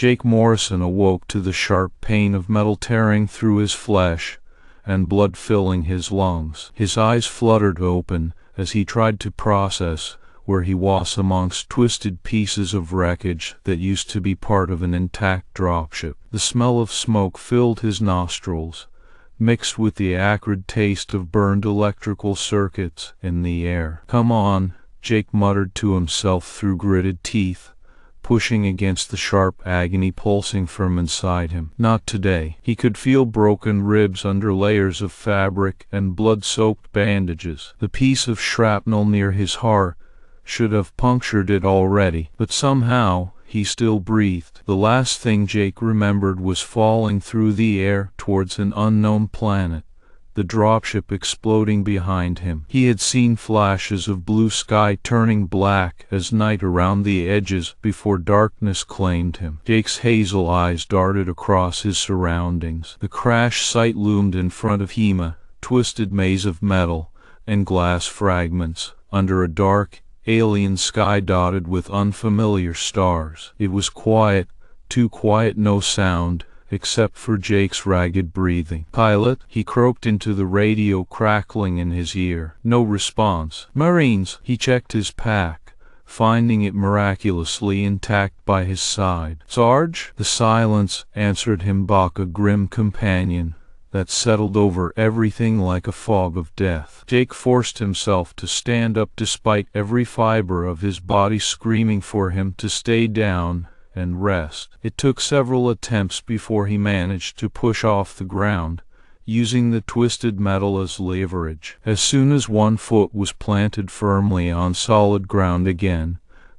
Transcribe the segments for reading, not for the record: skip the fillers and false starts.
Jake Morrison awoke to the sharp pain of metal tearing through his flesh and blood filling his lungs. His eyes fluttered open as he tried to process where he was amongst twisted pieces of wreckage that used to be part of an intact dropship. The smell of smoke filled his nostrils, mixed with the acrid taste of burned electrical circuits in the air. "Come on," Jake muttered to himself through gritted teeth, pushing against the sharp agony pulsing from inside him. Not today. He could feel broken ribs under layers of fabric and blood-soaked bandages. The piece of shrapnel near his heart should have punctured it already, but somehow he still breathed. The last thing Jake remembered was falling through the air towards an unknown planet, the dropship exploding behind him. He had seen flashes of blue sky turning black as night around the edges before darkness claimed him. Jake's hazel eyes darted across his surroundings. The crash site loomed in front of him, a twisted maze of metal and glass fragments under a dark, alien sky dotted with unfamiliar stars. It was quiet, too quiet, no sound except for Jake's ragged breathing. "Pilot," he croaked into the radio crackling in his ear. No response. "Marines." He checked his pack, finding it miraculously intact by his side. "Sarge?" The silence answered him back, a grim companion that settled over everything like a fog of death. Jake forced himself to stand up despite every fiber of his body screaming for him to stay down and rest. It took several attempts before he managed to push off the ground, using the twisted metal as leverage. As soon as one foot was planted firmly on solid ground again,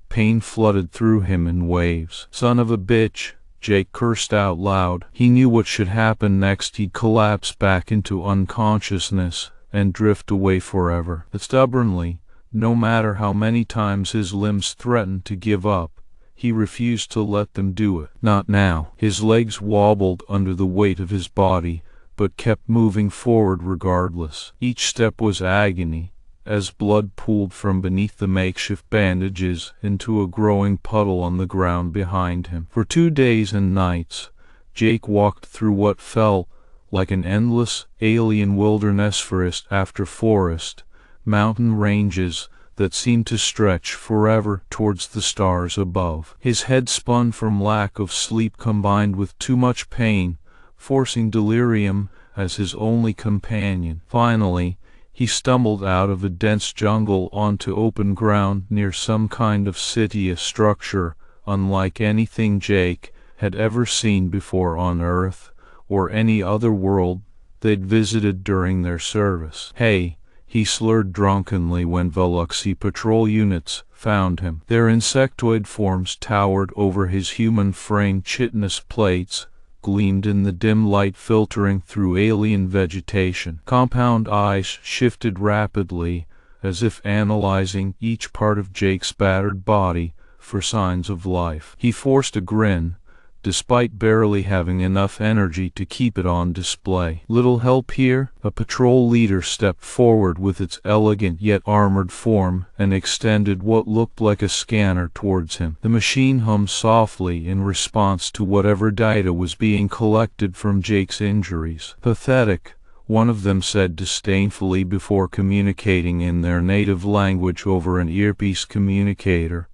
pain flooded through him in waves. "Son of a bitch," Jake cursed out loud. He knew what should happen next. He'd collapse back into unconsciousness and drift away forever. But stubbornly, no matter how many times his limbs threatened to give up, he refused to let them do it. Not now. His legs wobbled under the weight of his body, but kept moving forward regardless. Each step was agony, as blood pooled from beneath the makeshift bandages into a growing puddle on the ground behind him. For 2 days and nights, Jake walked through what felt like an endless, alien wilderness, forest after forest, mountain ranges that seemed to stretch forever towards the stars above. His head spun from lack of sleep combined with too much pain, forcing delirium as his only companion. Finally, he stumbled out of a dense jungle onto open ground near some kind of city, a structure unlike anything Jake had ever seen before on Earth or any other world they'd visited during their service. "Hey," he slurred drunkenly when Veluxy patrol units found him. Their insectoid forms towered over his human frame. Chitinous plates gleamed in the dim light filtering through alien vegetation. Compound eyes shifted rapidly, as if analyzing each part of Jake's battered body for signs of life. He forced a grin, despite barely having enough energy to keep it on display. "Little help here?" A patrol leader stepped forward with its elegant yet armored form and extended what looked like a scanner towards him. The machine hummed softly in response to whatever data was being collected from Jake's injuries. "Pathetic," one of them said disdainfully before communicating in their native language over an earpiece communicator,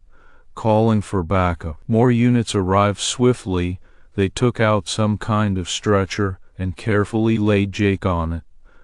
calling for backup. More units arrived swiftly. They took out some kind of stretcher and carefully laid Jake on it,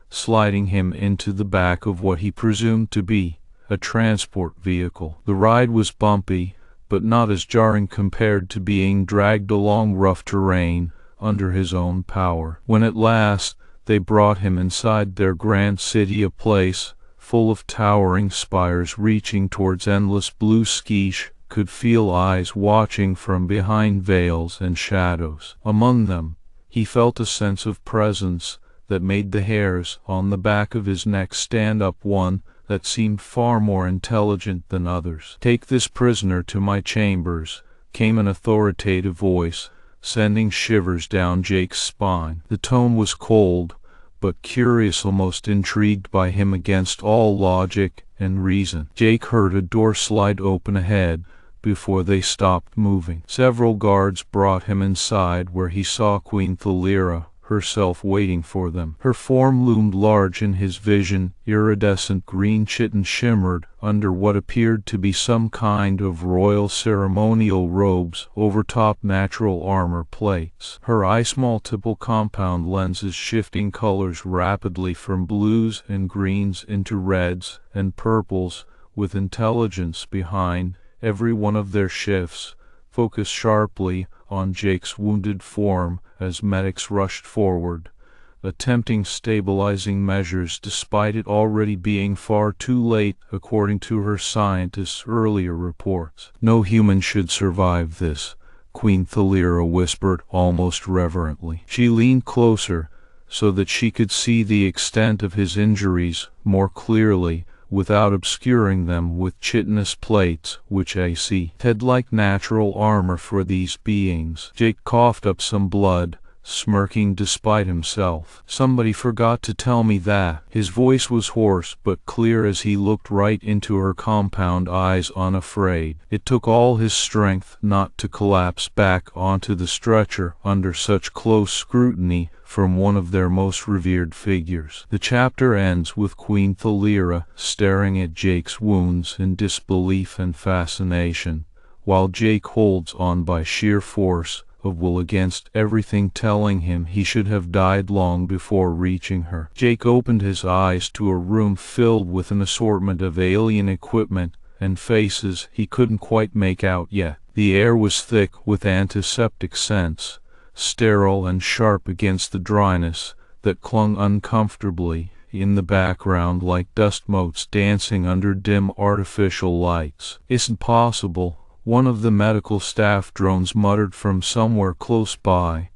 sliding him into the back of what he presumed to be a transport vehicle. The ride was bumpy, but not as jarring compared to being dragged along rough terrain under his own power. When at last they brought him inside their grand city, a place full of towering spires reaching towards endless blue skies, could feel eyes watching from behind veils and shadows. Among them, he felt a sense of presence that made the hairs on the back of his neck stand up, one that seemed far more intelligent than others. "Take this prisoner to my chambers," came an authoritative voice, sending shivers down Jake's spine. The tone was cold, but curious, almost intrigued by him against all logic and reason. Jake heard a door slide open ahead, before they stopped moving. Several guards brought him inside, where he saw Queen Thal'ira herself waiting for them. Her form loomed large in his vision. Iridescent green chitin shimmered under what appeared to be some kind of royal ceremonial robes over top natural armor plates. Her eyes, multiple compound lenses, shifting colors rapidly from blues and greens into reds and purples, with intelligence behind every one of their shifts, focused sharply on Jake's wounded form as medics rushed forward, attempting stabilizing measures despite it already being far too late according to her scientists' earlier reports. "No human should survive this," Queen Thal'ira whispered almost reverently. She leaned closer so that she could see the extent of his injuries more clearly, without obscuring them with chitinous plates, which had like natural armor for these beings. Jake coughed up some blood, smirking despite himself. "Somebody forgot to tell me that." His voice was hoarse but clear as he looked right into her compound eyes, unafraid. It took all his strength not to collapse back onto the stretcher under such close scrutiny from one of their most revered figures. The chapter ends with Queen Thal'ira staring at Jake's wounds in disbelief and fascination, while Jake holds on by sheer force of will against everything telling him he should have died long before reaching her. Jake opened his eyes to a room filled with an assortment of alien equipment and faces he couldn't quite make out yet. The air was thick with antiseptic scents, sterile and sharp against the dryness that clung uncomfortably in the background like dust motes dancing under dim artificial lights. "Isn't possible," one of the medical staff drones muttered from somewhere close by,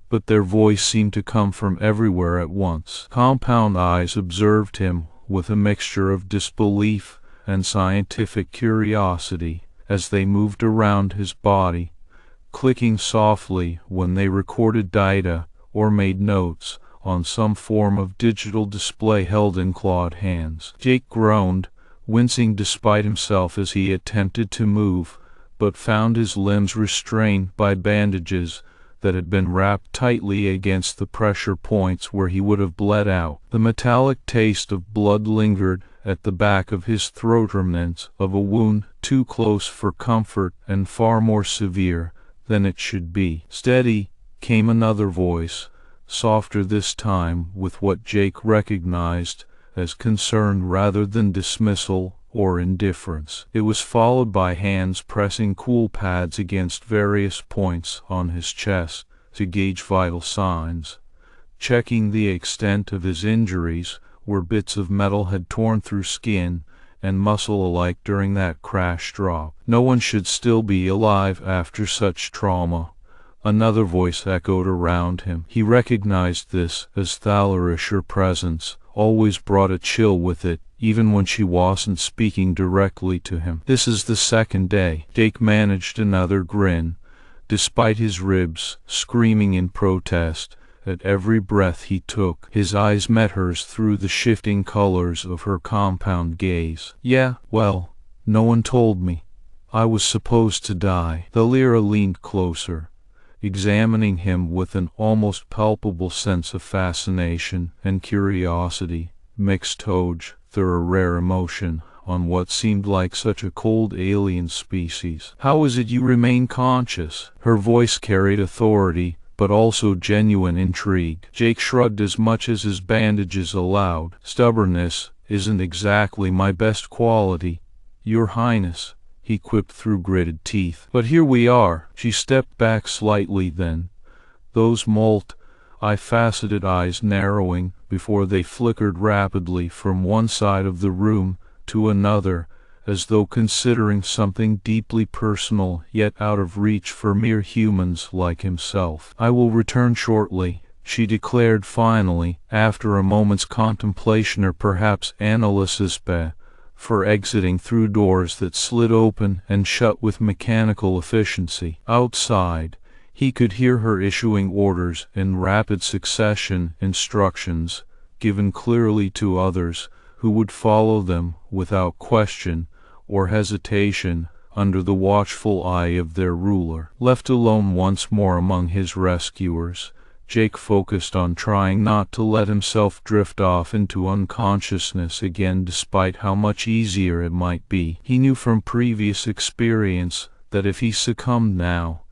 but their voice seemed to come from everywhere at once. Compound eyes observed him with a mixture of disbelief and scientific curiosity as they moved around his body, clicking softly when they recorded data or made notes on some form of digital display held in clawed hands. Jake groaned, wincing despite himself as he attempted to move, but found his limbs restrained by bandages that had been wrapped tightly against the pressure points where he would have bled out. The metallic taste of blood lingered at the back of his throat, remnants of a wound too close for comfort and far more severe than it should be. "Steady," came another voice, softer this time, with what Jake recognized as concern rather than dismissal or indifference. It was followed by hands pressing cool pads against various points on his chest to gauge vital signs, checking the extent of his injuries where bits of metal had torn through skin and muscle alike during that crash drop. "No one should still be alive after such trauma," another voice echoed around him. He recognized this as Thal'ira's presence always brought a chill with it, even when she wasn't speaking directly to him. "This is the second day." Jake managed another grin, despite his ribs screaming in protest at every breath he took. His eyes met hers through the shifting colors of her compound gaze. "Yeah, well, no one told me. I was supposed to die." Thal'ira leaned closer, examining him with an almost palpable sense of fascination and curiosity, mixed through a rare emotion on what seemed like such a cold alien species. "How is it you remain conscious?" Her voice carried authority, but also genuine intrigue. Jake shrugged as much as his bandages allowed. "Stubbornness isn't exactly my best quality, Your Highness," he quipped through gritted teeth. "But here we are." She stepped back slightly then, those multi-faceted eyes narrowing before they flickered rapidly from one side of the room to another, as though considering something deeply personal yet out of reach for mere humans like himself. "I will return shortly," she declared finally, after a moment's contemplation or perhaps analysis for exiting through doors that slid open and shut with mechanical efficiency. Outside, he could hear her issuing orders in rapid succession, instructions given clearly to others who would follow them without question or hesitation under the watchful eye of their ruler. Left alone once more among his rescuers, Jake focused on trying not to let himself drift off into unconsciousness again, despite how much easier it might be. He knew from previous experience that if he succumbed now,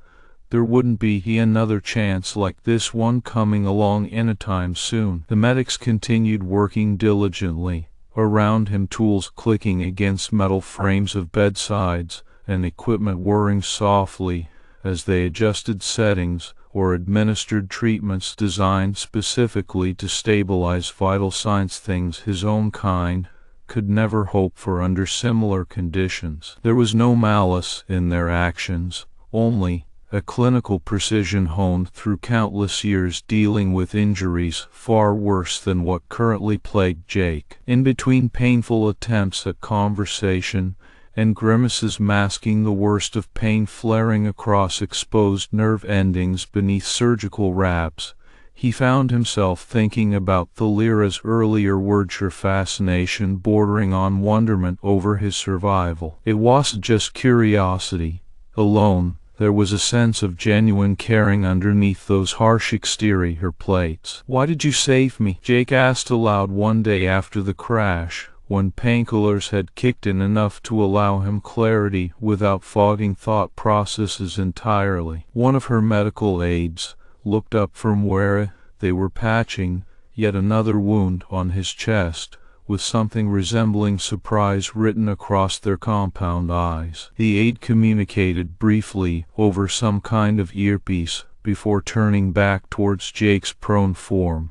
there wouldn't be another chance like this one coming along anytime soon. The medics continued working diligently around him, tools clicking against metal frames of bedsides and equipment whirring softly as they adjusted settings or administered treatments designed specifically to stabilize vital signs, things his own kind could never hope for under similar conditions. There was no malice in their actions, only a clinical precision honed through countless years dealing with injuries far worse than what currently plagued Jake. In between painful attempts at conversation and grimaces masking the worst of pain flaring across exposed nerve endings beneath surgical wraps, he found himself thinking about Thal'ira's earlier words, her fascination bordering on wonderment over his survival. It wasn't just curiosity alone. There was a sense of genuine caring underneath those harsh exterior plates. "Why did you save me?" Jake asked aloud one day after the crash, when painkillers had kicked in enough to allow him clarity without fogging thought processes entirely. One of her medical aides looked up from where they were patching yet another wound on his chest, with something resembling surprise written across their compound eyes. The aide communicated briefly over some kind of earpiece before turning back towards Jake's prone form,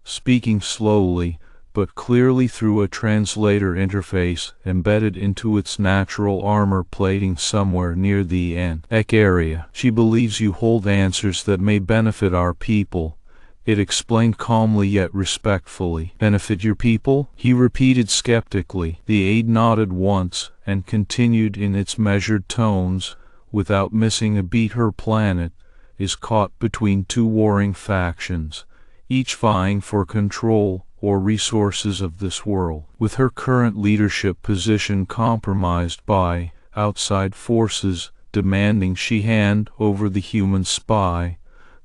speaking slowly but clearly through a translator interface embedded into its natural armor plating somewhere near the neck area. "She believes you hold answers that may benefit our people," it explained calmly yet respectfully. "Benefit your people?" he repeated skeptically. The aide nodded once and continued in its measured tones, without missing a beat. "Her planet is caught between two warring factions, each vying for control or resources of this world. With her current leadership position compromised by outside forces demanding she hand over the human spy,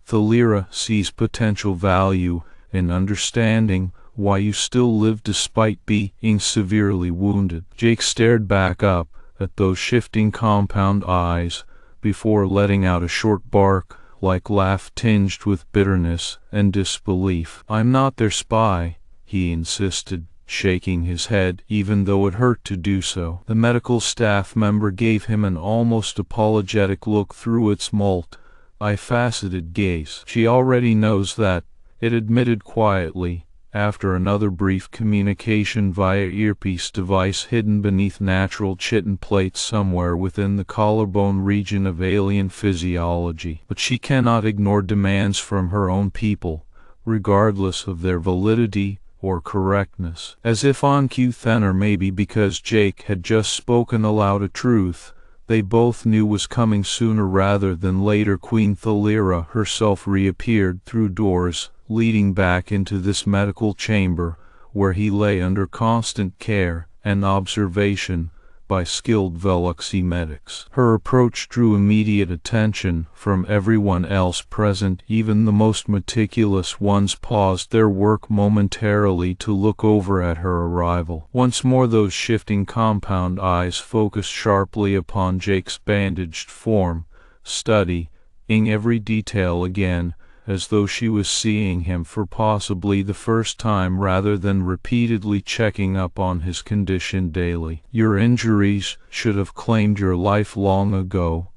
Thal'ira sees potential value in understanding why you still live despite being severely wounded." Jake stared back up at those shifting compound eyes before letting out a short bark-like laugh tinged with bitterness and disbelief. "I'm not their spy," he insisted, shaking his head even though it hurt to do so. The medical staff member gave him an almost apologetic look through its multi-faceted gaze. "She already knows that," it admitted quietly, after another brief communication via earpiece device hidden beneath natural chitin plates somewhere within the collarbone region of alien physiology. "But she cannot ignore demands from her own people, regardless of their validity or correctness." As if on cue, then, or maybe because Jake had just spoken aloud a truth they both knew was coming sooner rather than later, Queen Thal'ira herself reappeared through doors leading back into this medical chamber, where he lay under constant care and observation by skilled Veluxi medics. Her approach drew immediate attention from everyone else present. Even the most meticulous ones paused their work momentarily to look over at her arrival. Once more those shifting compound eyes focused sharply upon Jake's bandaged form, studying every detail again, as though she was seeing him for possibly the first time rather than repeatedly checking up on his condition daily. "Your injuries should have claimed your life long ago,"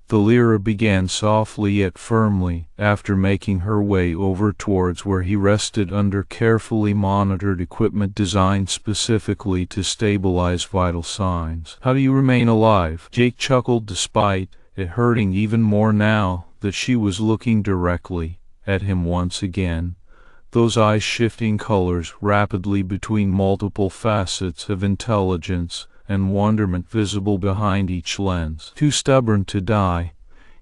Thal'ira began softly yet firmly, after making her way over towards where he rested under carefully monitored equipment designed specifically to stabilize vital signs. "How do you remain alive?" Jake chuckled, despite it hurting even more now that she was looking directly at him once again, those eyes shifting colors rapidly between multiple facets of intelligence and wonderment visible behind each lens. "Too stubborn to die,"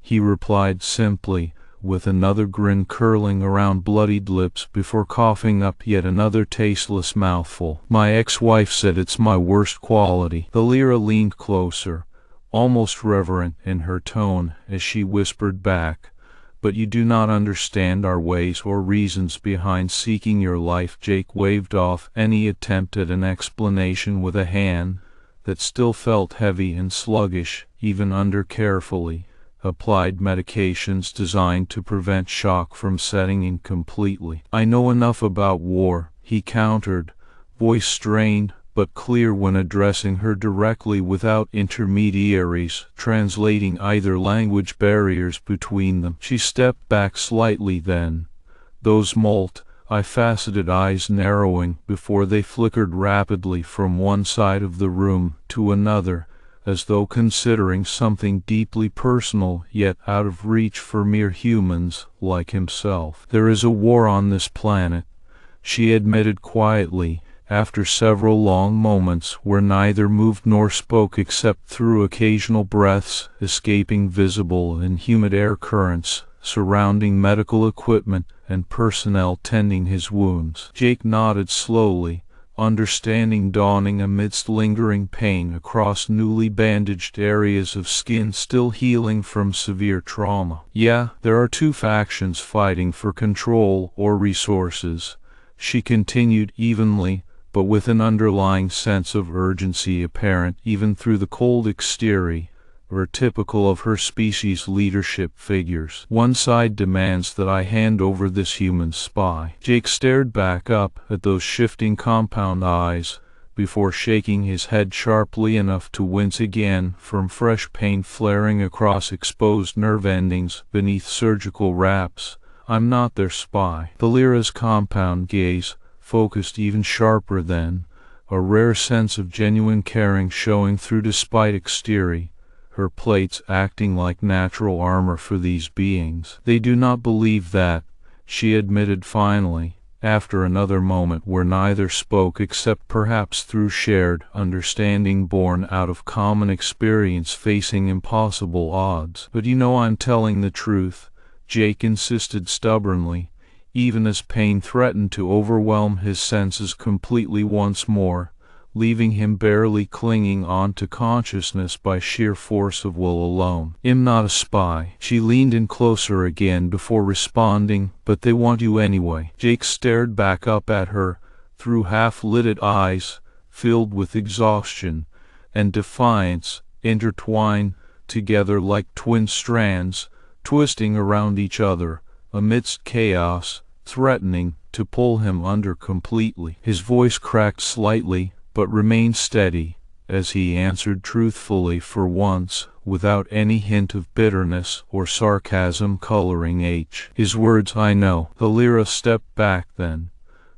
he replied simply, with another grin curling around bloodied lips before coughing up yet another tasteless mouthful. "My ex-wife said it's my worst quality." Thal'ira leaned closer, almost reverent in her tone as she whispered back, "But you do not understand our ways or reasons behind seeking your life." Jake waved off any attempt at an explanation with a hand that still felt heavy and sluggish even under carefully applied medications designed to prevent shock from setting in completely. "I know enough about war," he countered, voice strained but clear when addressing her directly without intermediaries translating either language barriers between them. She stepped back slightly then, those multi-faceted eyes narrowing before they flickered rapidly from one side of the room to another, as though considering something deeply personal yet out of reach for mere humans like himself. "There is a war on this planet," she admitted quietly, after several long moments where neither moved nor spoke except through occasional breaths escaping visible and humid air currents surrounding medical equipment and personnel tending his wounds. Jake nodded slowly, understanding dawning amidst lingering pain across newly bandaged areas of skin still healing from severe trauma. "Yeah, there are two factions fighting for control or resources," she continued evenly, but with an underlying sense of urgency apparent even through the cold exterior, typical of her species' leadership figures. "One side demands that I hand over this human spy." Jake stared back up at those shifting compound eyes before shaking his head sharply enough to wince again from fresh pain flaring across exposed nerve endings beneath surgical wraps. "I'm not their spy." Thal'ira's compound gaze focused even sharper then, a rare sense of genuine caring showing through despite exterior, her plates acting like natural armor for these beings. "They do not believe that," she admitted finally, after another moment where neither spoke except perhaps through shared understanding born out of common experience facing impossible odds. "But you know I'm telling the truth," Jake insisted stubbornly, even as pain threatened to overwhelm his senses completely once more, leaving him barely clinging on to consciousness by sheer force of will alone. "I'm not a spy." She leaned in closer again before responding, "But they want you anyway." Jake stared back up at her through half-lidded eyes filled with exhaustion and defiance, intertwined together like twin strands, twisting around each other amidst chaos, threatening to pull him under completely. His voice cracked slightly, but remained steady, as he answered truthfully for once, without any hint of bitterness or sarcasm coloring his words. "I know." Thal'ira stepped back then,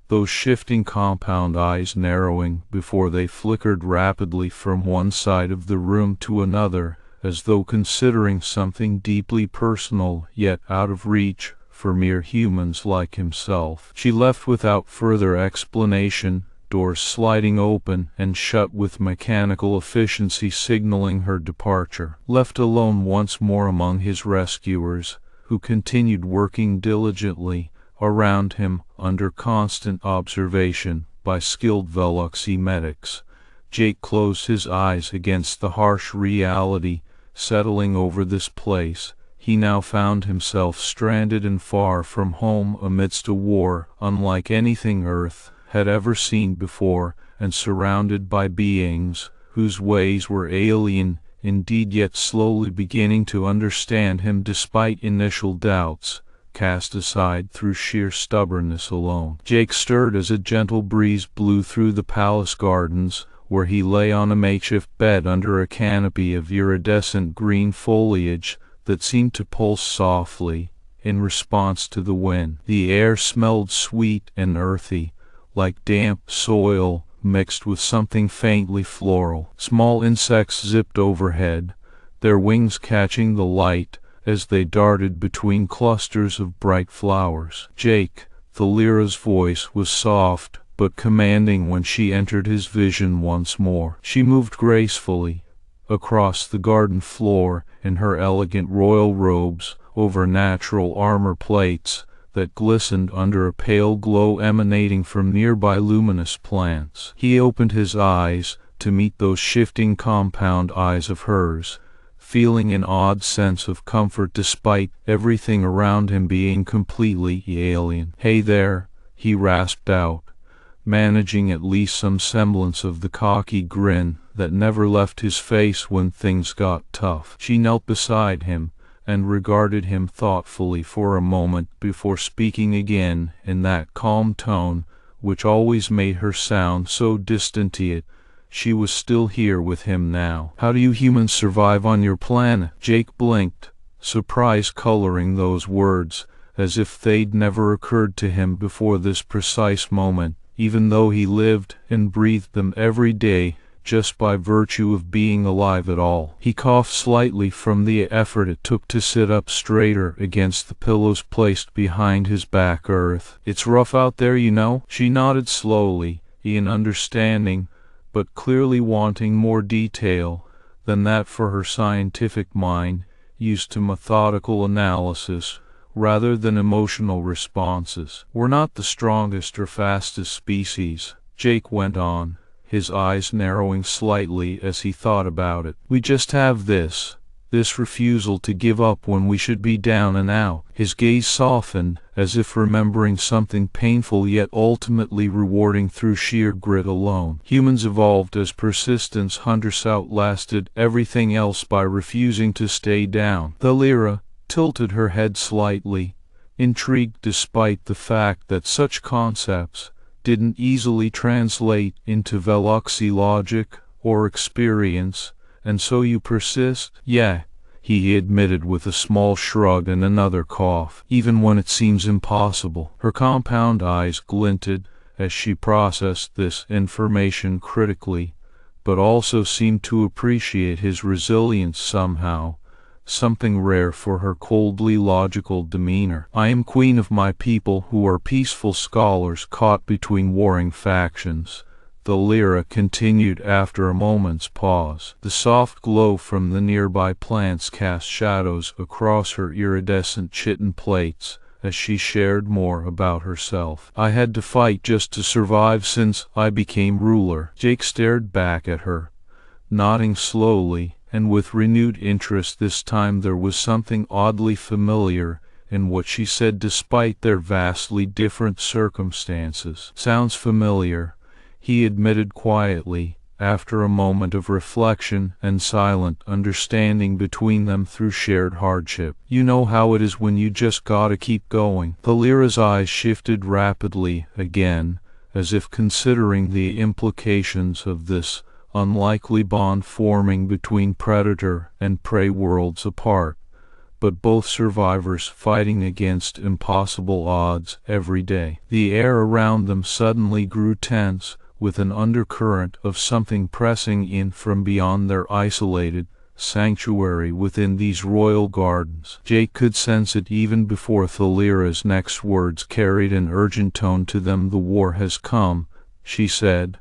those shifting compound eyes narrowing before they flickered rapidly from one side of the room to another, as though considering something deeply personal yet out of reach for mere humans like himself. She left without further explanation, doors sliding open and shut with mechanical efficiency signaling her departure. Left alone once more among his rescuers, who continued working diligently around him under constant observation by skilled Veluxy medics, Jake closed his eyes against the harsh reality settling over this place. He now found himself stranded and far from home amidst a war unlike anything Earth had ever seen before, and surrounded by beings whose ways were alien indeed, yet slowly beginning to understand him despite initial doubts cast aside through sheer stubbornness alone. Jake stirred as a gentle breeze blew through the palace gardens, where he lay on a makeshift bed under a canopy of iridescent green foliage that seemed to pulse softly in response to the wind. The air smelled sweet and earthy, like damp soil mixed with something faintly floral. Small insects zipped overhead, their wings catching the light as they darted between clusters of bright flowers. "Jake," Thal'ira's voice was soft but commanding when she entered his vision once more. She moved gracefully across the garden floor in her elegant royal robes over natural armor plates that glistened under a pale glow emanating from nearby luminous plants. He opened his eyes to meet those shifting compound eyes of hers, feeling an odd sense of comfort despite everything around him being completely alien. "Hey there," he rasped out, managing at least some semblance of the cocky grin that never left his face when things got tough. She knelt beside him and regarded him thoughtfully for a moment before speaking again in that calm tone which always made her sound so distant, yet she was still here with him now. "How do you humans survive on your planet?" Jake blinked, surprise coloring those words, as if they'd never occurred to him before this precise moment, even though he lived and breathed them every day just by virtue of being alive at all. He coughed slightly from the effort it took to sit up straighter against the pillows placed behind his back. "Earth. It's rough out there, you know." She nodded slowly, in understanding, but clearly wanting more detail than that for her scientific mind, used to methodical analysis rather than emotional responses. "We're not the strongest or fastest species," Jake went on, his eyes narrowing slightly as he thought about it. "We just have this refusal to give up when we should be down and out." His gaze softened, as if remembering something painful yet ultimately rewarding through sheer grit alone. "Humans evolved as persistence hunters, outlasted everything else by refusing to stay down." Thal'ira tilted her head slightly, intrigued despite the fact that such concepts didn't easily translate into Veloxy logic or experience. "And so you persist?" "Yeah," he admitted with a small shrug and another cough. "Even when it seems impossible." Her compound eyes glinted as she processed this information critically, but also seemed to appreciate his resilience somehow, something rare for her coldly logical demeanor. "I am queen of my people, who are peaceful scholars caught between warring factions," Thal'ira continued after a moment's pause. The soft glow from the nearby plants cast shadows across her iridescent chitin plates as she shared more about herself. "I had to fight just to survive since I became ruler." Jake stared back at her, nodding slowly and with renewed interest. This time there was something oddly familiar in what she said despite their vastly different circumstances. "Sounds familiar," he admitted quietly, after a moment of reflection and silent understanding between them through shared hardship. "You know how it is when you just gotta keep going." Thal'ira's eyes shifted rapidly again, as if considering the implications of this unlikely bond forming between predator and prey, worlds apart, but both survivors fighting against impossible odds every day. The air around them suddenly grew tense, with an undercurrent of something pressing in from beyond their isolated sanctuary within these royal gardens. Jake could sense it even before Thal'ira's next words carried an urgent tone to them. "The war has come," she said,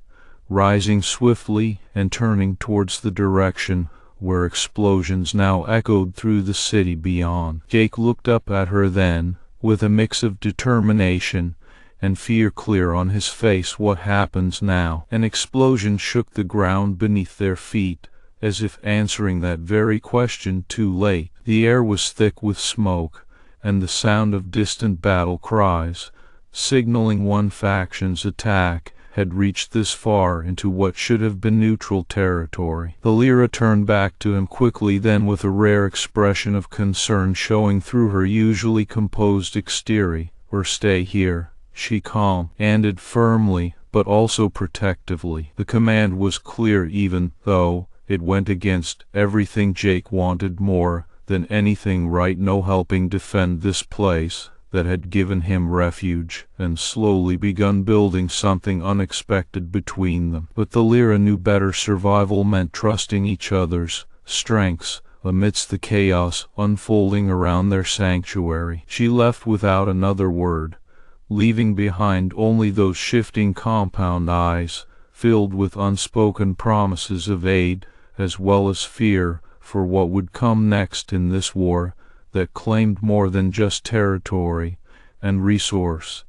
rising swiftly and turning towards the direction where explosions now echoed through the city beyond. Jake looked up at her then, with a mix of determination and fear clear on his face. "What happens now?" An explosion shook the ground beneath their feet, as if answering that very question too late. The air was thick with smoke and the sound of distant battle cries, signaling one faction's attack had reached this far into what should have been neutral territory. Thal'ira turned back to him quickly, then with a rare expression of concern showing through her usually composed exterior. "Or stay here," she commanded firmly, but also protectively. The command was clear, even though it went against everything Jake wanted more than anything right now, helping defend this place that had given him refuge and slowly begun building something unexpected between them. But Thal'ira knew better. Survival meant trusting each other's strengths amidst the chaos unfolding around their sanctuary. She left without another word, leaving behind only those shifting compound eyes filled with unspoken promises of aid as well as fear for what would come next in this war that claimed more than just territory and resource.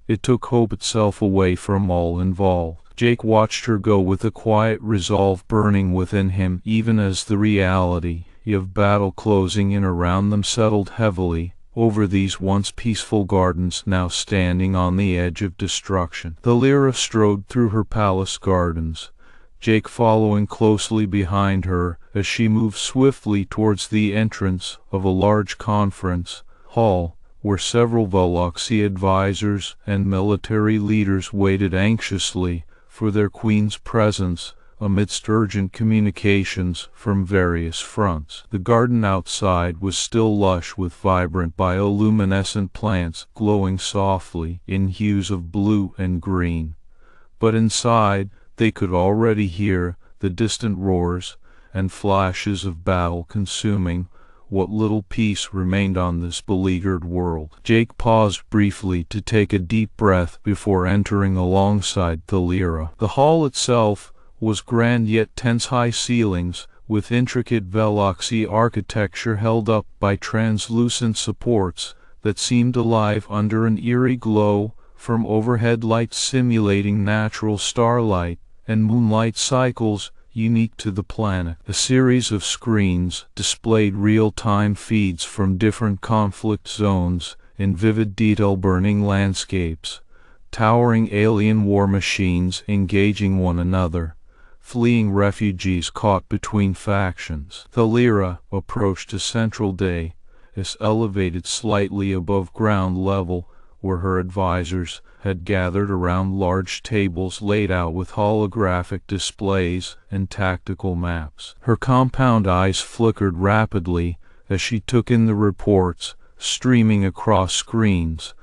It took hope itself away from all involved. Jake watched her go with a quiet resolve burning within him, even as the reality of battle closing in around them settled heavily over these once peaceful gardens now standing on the edge of destruction. Thal'ira strode through her palace gardens, Jake following closely behind her as she moved swiftly towards the entrance of a large conference hall where several Veloxi advisors and military leaders waited anxiously for their queen's presence amidst urgent communications from various fronts. The garden outside was still lush with vibrant bioluminescent plants glowing softly in hues of blue and green, but inside they could already hear the distant roars and flashes of battle consuming what little peace remained on this beleaguered world. Jake paused briefly to take a deep breath before entering alongside Thal'ira. The hall itself was grand yet tense, high ceilings with intricate Veloxi architecture held up by translucent supports that seemed alive under an eerie glow from overhead lights simulating natural starlight and moonlight cycles unique to the planet. A series of screens displayed real-time feeds from different conflict zones in vivid detail, burning landscapes, towering alien war machines engaging one another, fleeing refugees caught between factions. Thal'ira approached a central dais elevated slightly above ground level where her advisors had gathered around large tables laid out with holographic displays and tactical maps. Her compound eyes flickered rapidly as she took in the reports streaming across screens,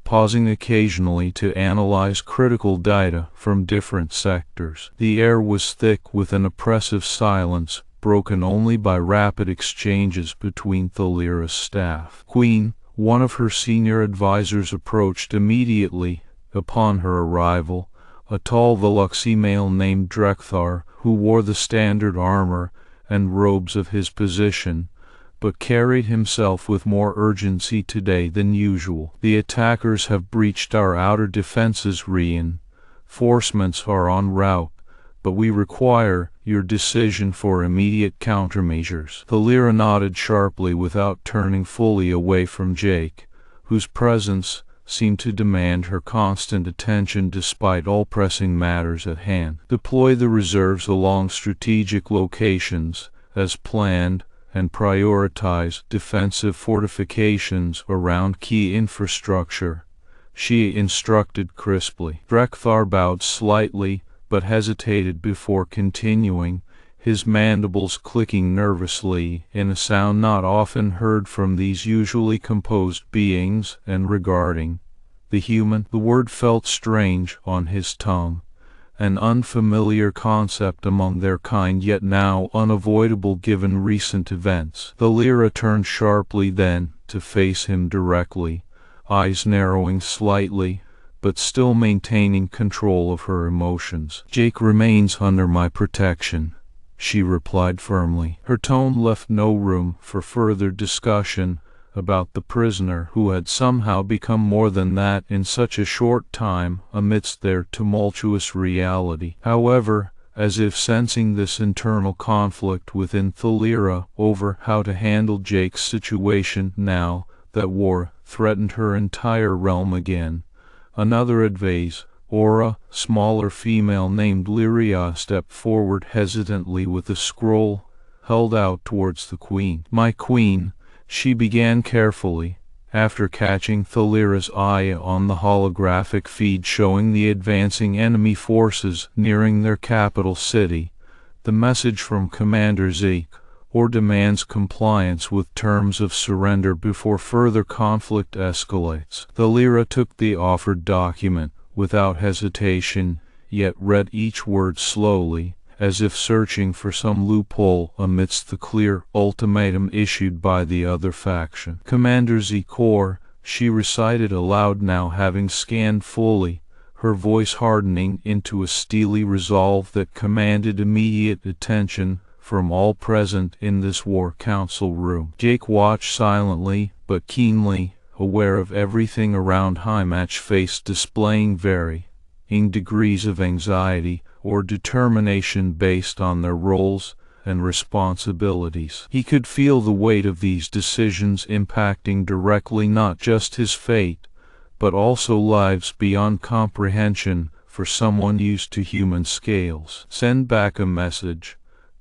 pausing occasionally to analyze critical data from different sectors. The air was thick with an oppressive silence, broken only by rapid exchanges between Thal'ira's staff. Queen, one of her senior advisors, approached immediately upon her arrival, a tall Veloxi male named Drekthar, who wore the standard armor and robes of his position, but carried himself with more urgency today than usual. The attackers have breached our outer defenses. Reinforcements are en route, but we require your decision for immediate countermeasures. Thal'ira nodded sharply without turning fully away from Jake, whose presence seemed to demand her constant attention despite all pressing matters at hand. Deploy the reserves along strategic locations as planned and prioritize defensive fortifications around key infrastructure, she instructed crisply. Drekthar bowed slightly but hesitated before continuing, his mandibles clicking nervously in a sound not often heard from these usually composed beings. And regarding the human, the word felt strange on his tongue, an unfamiliar concept among their kind, yet now unavoidable given recent events. Thal'ira turned sharply then to face him directly, eyes narrowing slightly, but still maintaining control of her emotions. Jake remains under my protection, she replied firmly. Her tone left no room for further discussion about the prisoner who had somehow become more than that in such a short time amidst their tumultuous reality. However, as if sensing this internal conflict within Thal'ira over how to handle Jake's situation now that war threatened her entire realm again, another advisor, smaller female named Lyria, stepped forward hesitantly with a scroll held out towards the queen. My queen, she began carefully, after catching Thal'ira's eye on the holographic feed showing the advancing enemy forces nearing their capital city. The message from Commander Zeke demands compliance with terms of surrender before further conflict escalates. Thal'ira took the offered document without hesitation, yet read each word slowly, as if searching for some loophole amidst the clear ultimatum issued by the other faction. Commander Zeke, she recited aloud now, having scanned fully, her voice hardening into a steely resolve that commanded immediate attention from all present in this war council room. Jake watched silently but keenly, aware of everything around him, each face displaying varying degrees of anxiety or determination based on their roles and responsibilities. He could feel the weight of these decisions impacting directly not just his fate, but also lives beyond comprehension for someone used to human scales. "Send back a message,"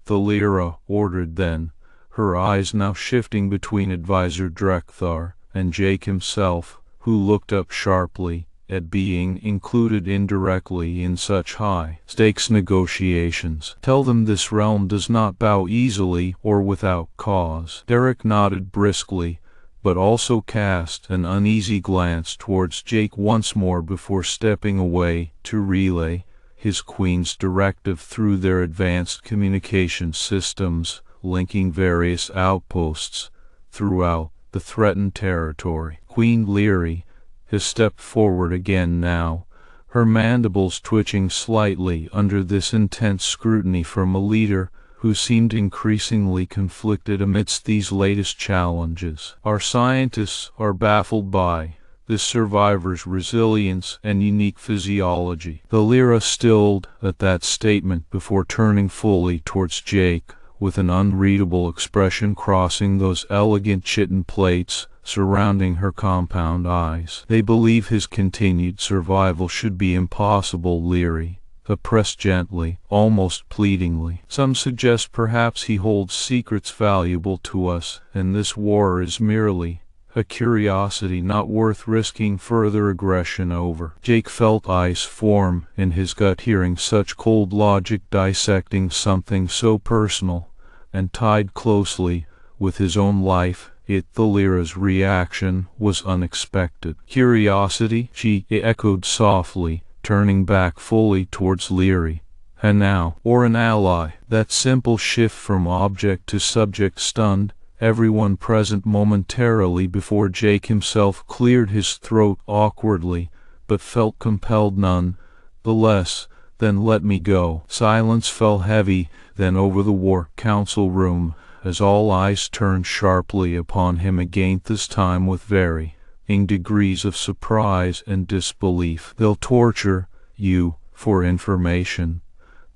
Thal'ira ordered then, her eyes now shifting between Advisor Drekthar and Jake himself, who looked up sharply at being included indirectly in such high-stakes negotiations. "Tell them this realm does not bow easily or without cause." Derek nodded briskly, but also cast an uneasy glance towards Jake once more before stepping away to relay his queen's directive through their advanced communication systems, linking various outposts throughout the threatened territory. Queen Thal'ira has stepped forward again now, her mandibles twitching slightly under this intense scrutiny from a leader who seemed increasingly conflicted amidst these latest challenges. "Our scientists are baffled by this survivor's resilience and unique physiology." Thal'ira stilled at that statement before turning fully towards Jake, with an unreadable expression crossing those elegant chitin plates surrounding her compound eyes. "They believe his continued survival should be impossible," Thal'ira pressed gently, almost pleadingly. "Some suggest perhaps he holds secrets valuable to us, and this war is merely a curiosity not worth risking further aggression over." Jake felt ice form in his gut hearing such cold logic dissecting something so personal and tied closely with his own life. Thal'ira's reaction was unexpected. "Curiosity?" she echoed softly, turning back fully towards Thal'ira. "And now, or an ally?" That simple shift from object to subject stunned everyone present momentarily before Jake himself cleared his throat awkwardly, but felt compelled none the less. "Then let me go." Silence fell heavy then over the War Council room as all eyes turned sharply upon him again, this time with varying degrees of surprise and disbelief. "They'll torture you for information,"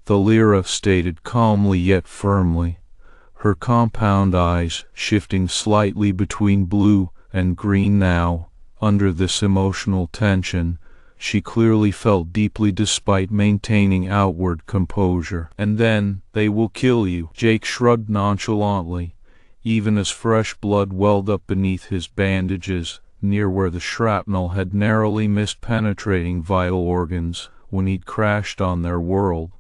Thal'ira stated calmly yet firmly, her compound eyes shifting slightly between blue and green now. Under this emotional tension, she clearly felt deeply despite maintaining outward composure. "And then they will kill you." Jake shrugged nonchalantly, even as fresh blood welled up beneath his bandages, near where the shrapnel had narrowly missed penetrating vital organs when he'd crashed on their world,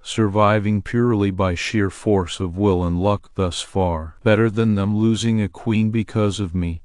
surviving purely by sheer force of will and luck thus far. "Better than them losing a queen because of me,"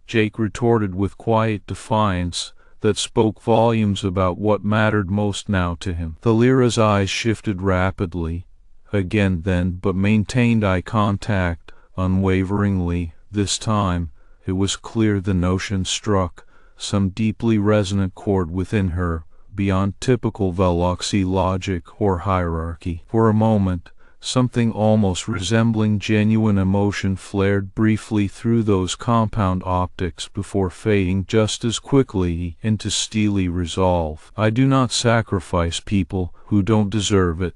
Jake retorted with quiet defiance that spoke volumes about what mattered most now to him. Thal'ira's eyes shifted rapidly again then, but maintained eye contact unwaveringly. This time, it was clear the notion struck some deeply resonant chord within her, beyond typical Veloxy logic or hierarchy. For a moment, something almost resembling genuine emotion flared briefly through those compound optics before fading just as quickly into steely resolve. "I do not sacrifice people who don't deserve it,"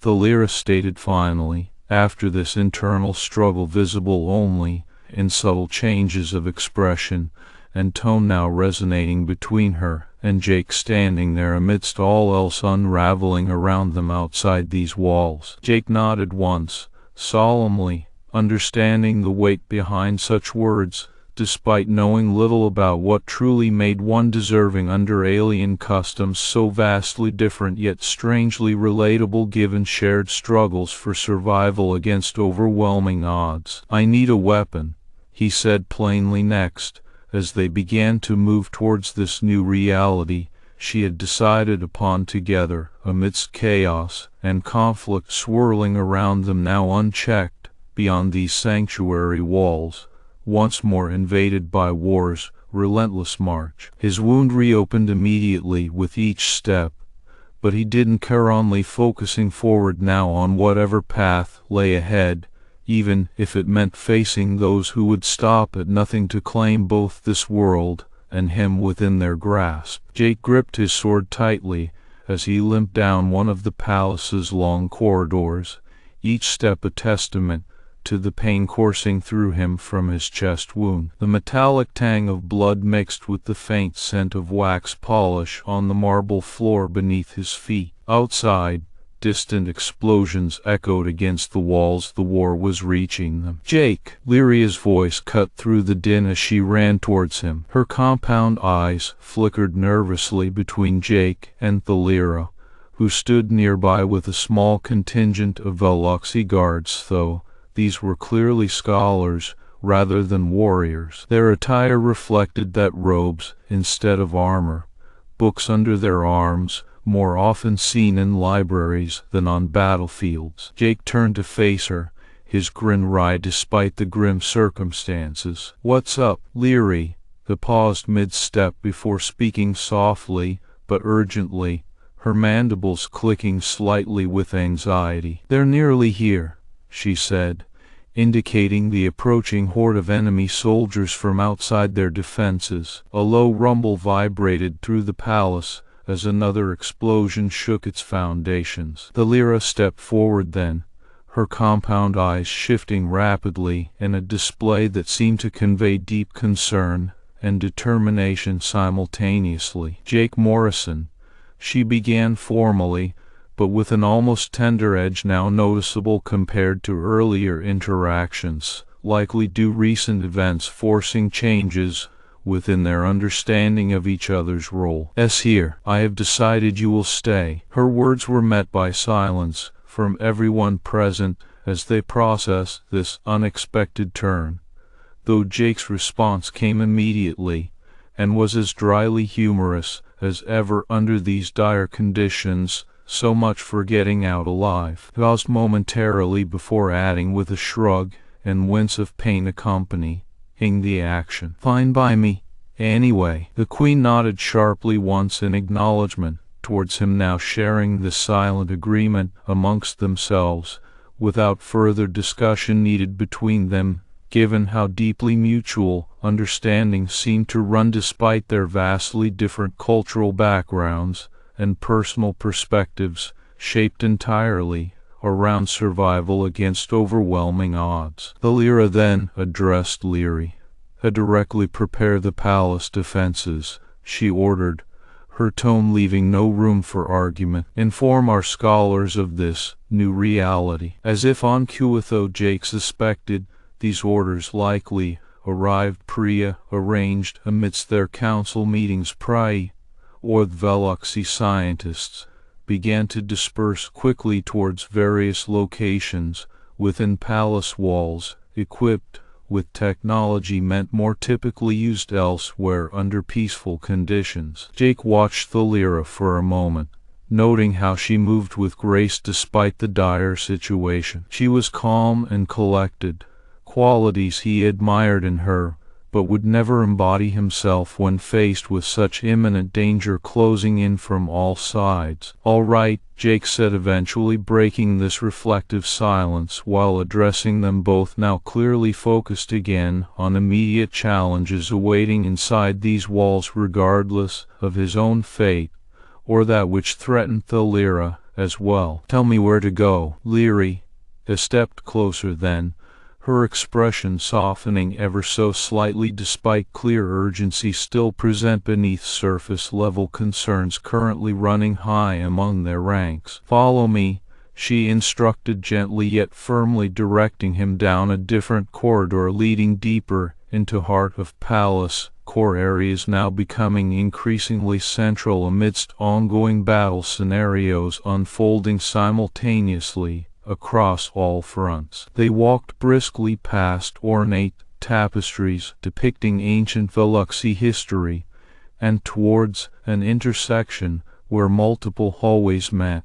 Thal'ira stated finally, after this internal struggle visible only in subtle changes of expression and tone now resonating between her and Jake standing there amidst all else unraveling around them outside these walls. Jake nodded once, solemnly, understanding the weight behind such words, despite knowing little about what truly made one deserving under alien customs so vastly different yet strangely relatable given shared struggles for survival against overwhelming odds. "I need a weapon," he said plainly next, as they began to move towards this new reality she had decided upon together, amidst chaos and conflict swirling around them now unchecked beyond these sanctuary walls, once more invaded by war's relentless march. His wound reopened immediately with each step, but he didn't care, only focusing forward now on whatever path lay ahead, even if it meant facing those who would stop at nothing to claim both this world and him within their grasp. Jake gripped his sword tightly as he limped down one of the palace's long corridors, each step a testament to the pain coursing through him from his chest wound. The metallic tang of blood mixed with the faint scent of wax polish on the marble floor beneath his feet. Outside, distant explosions echoed against the walls. The war was reaching them. "Jake!" Lyria's voice cut through the din as she ran towards him. Her compound eyes flickered nervously between Jake and Thal'ira, who stood nearby with a small contingent of Veloxi guards, though these were clearly scholars rather than warriors. Their attire reflected that robes instead of armor, books under their arms, more often seen in libraries than on battlefields. Jake turned to face her, his grin wry despite the grim circumstances. "What's up, Leary?" He paused mid-step before speaking softly but urgently, her mandibles clicking slightly with anxiety. "They're nearly here," she said, indicating the approaching horde of enemy soldiers from outside their defenses. A low rumble vibrated through the palace as another explosion shook its foundations. Thal'ira stepped forward then, her compound eyes shifting rapidly in a display that seemed to convey deep concern and determination simultaneously. "Jake Morrison," she began formally, but with an almost tender edge now noticeable compared to earlier interactions, likely due recent events forcing changes within their understanding of each other's role. "Here. I have decided you will stay." Her words were met by silence from everyone present as they processed this unexpected turn, though Jake's response came immediately and was as dryly humorous as ever under these dire conditions. "So much for getting out alive." He paused momentarily before adding with a shrug and wince of pain accompanying the action, "Fine by me, anyway." The Queen nodded sharply once in acknowledgment towards him, now sharing this silent agreement amongst themselves, without further discussion needed between them, given how deeply mutual understanding seemed to run despite their vastly different cultural backgrounds and personal perspectives, shaped entirely around survival against overwhelming odds. Thal'ira then addressed Leary. "Directly prepare the palace defenses," she ordered, her tone leaving no room for argument. "Inform our scholars of this new reality." As if on cue, though Jake suspected, these orders likely arrived pre-arranged amidst their council meetings or the Veloxi scientists began to disperse quickly towards various locations within palace walls, equipped with technology meant more typically used elsewhere under peaceful conditions. Jake watched Thal'ira for a moment, noting how she moved with grace despite the dire situation. She was calm and collected, qualities he admired in her, but would never embody himself when faced with such imminent danger closing in from all sides. "All right," Jake said, eventually breaking this reflective silence while addressing them both, now clearly focused again on immediate challenges awaiting inside these walls regardless of his own fate or that which threatened Thal'ira as well. "Tell me where to go." Leary stepped closer then, her expression softening ever so slightly despite clear urgency still present beneath surface-level concerns currently running high among their ranks. "Follow me," she instructed gently yet firmly, directing him down a different corridor leading deeper into heart of palace core areas now becoming increasingly central amidst ongoing battle scenarios unfolding simultaneously across all fronts. They walked briskly past ornate tapestries depicting ancient Veloxi history and towards an intersection where multiple hallways met,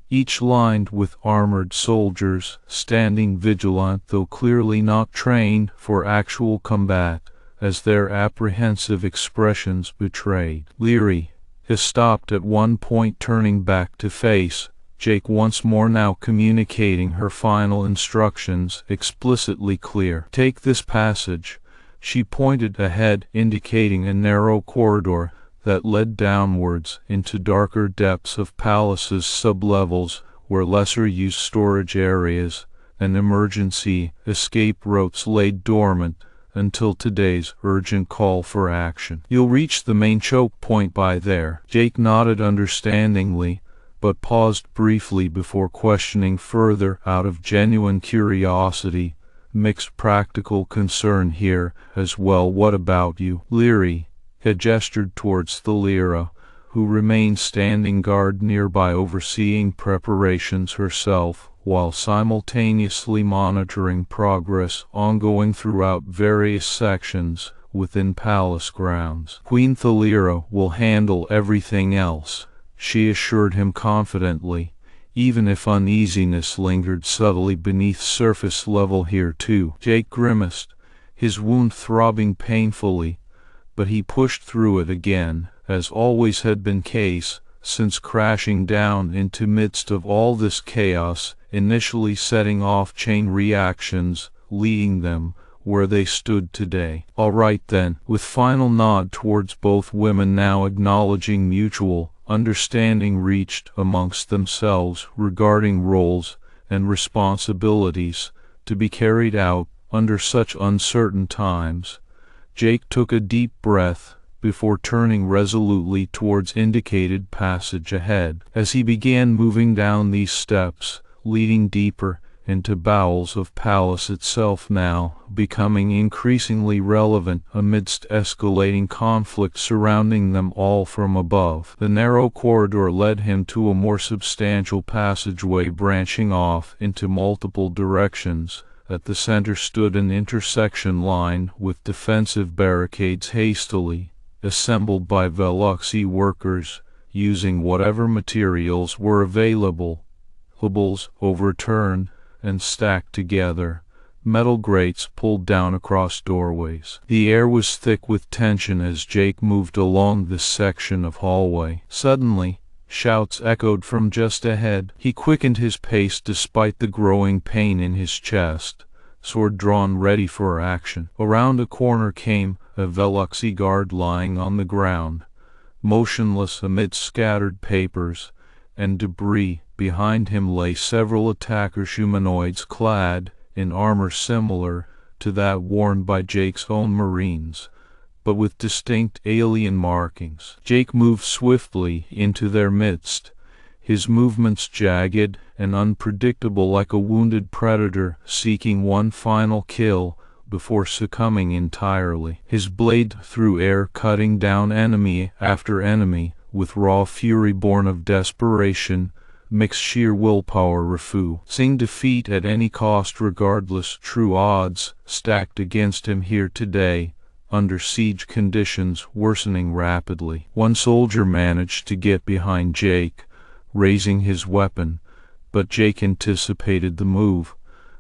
each lined with armored soldiers standing vigilant though clearly not trained for actual combat, as their apprehensive expressions betrayed. Leary stopped at one point, turning back to face Jake once more, now communicating her final instructions explicitly clear. "Take this passage." She pointed ahead, indicating a narrow corridor that led downwards into darker depths of palace's sublevels where lesser-used storage areas and emergency escape routes lay dormant until today's urgent call for action. "You'll reach the main choke point by there." Jake nodded understandingly, but paused briefly before questioning further out of genuine curiosity, mixed practical concern here as well. "What about you?" Leary had gestured towards Thal'ira, who remained standing guard nearby overseeing preparations herself, while simultaneously monitoring progress ongoing throughout various sections within palace grounds. "Queen Thal'ira will handle everything else," she assured him confidently, even if uneasiness lingered subtly beneath surface level here too. Jake grimaced, his wound throbbing painfully, but he pushed through it again, as always had been case since crashing down into midst of all this chaos, initially setting off chain reactions, leading them where they stood today. "All right then," with final nod towards both women now acknowledging mutual understanding reached amongst themselves regarding roles and responsibilities to be carried out under such uncertain times. Jake took a deep breath before turning resolutely towards indicated passage ahead. As he began moving down these steps, leading deeper into bowels of palace itself, now becoming increasingly relevant amidst escalating conflict surrounding them all from above. The narrow corridor led him to a more substantial passageway branching off into multiple directions. At the center stood an intersection line with defensive barricades hastily assembled by Veluxi workers using whatever materials were available. Tables overturned and stacked together, metal grates pulled down across doorways. The air was thick with tension as Jake moved along this section of hallway. Suddenly, shouts echoed from just ahead. He quickened his pace despite the growing pain in his chest, sword drawn ready for action. Around a corner came a Veluxi guard lying on the ground, motionless amidst scattered papers and debris. Behind him lay several attackers, humanoids clad in armor similar to that worn by Jake's own Marines, but with distinct alien markings. Jake moved swiftly into their midst, his movements jagged and unpredictable like a wounded predator seeking one final kill before succumbing entirely. His blade through air, cutting down enemy after enemy with raw fury born of desperation, mixed sheer willpower, refusing defeat at any cost regardless. True odds stacked against him here today, under siege conditions worsening rapidly. One soldier managed to get behind Jake, raising his weapon, but Jake anticipated the move,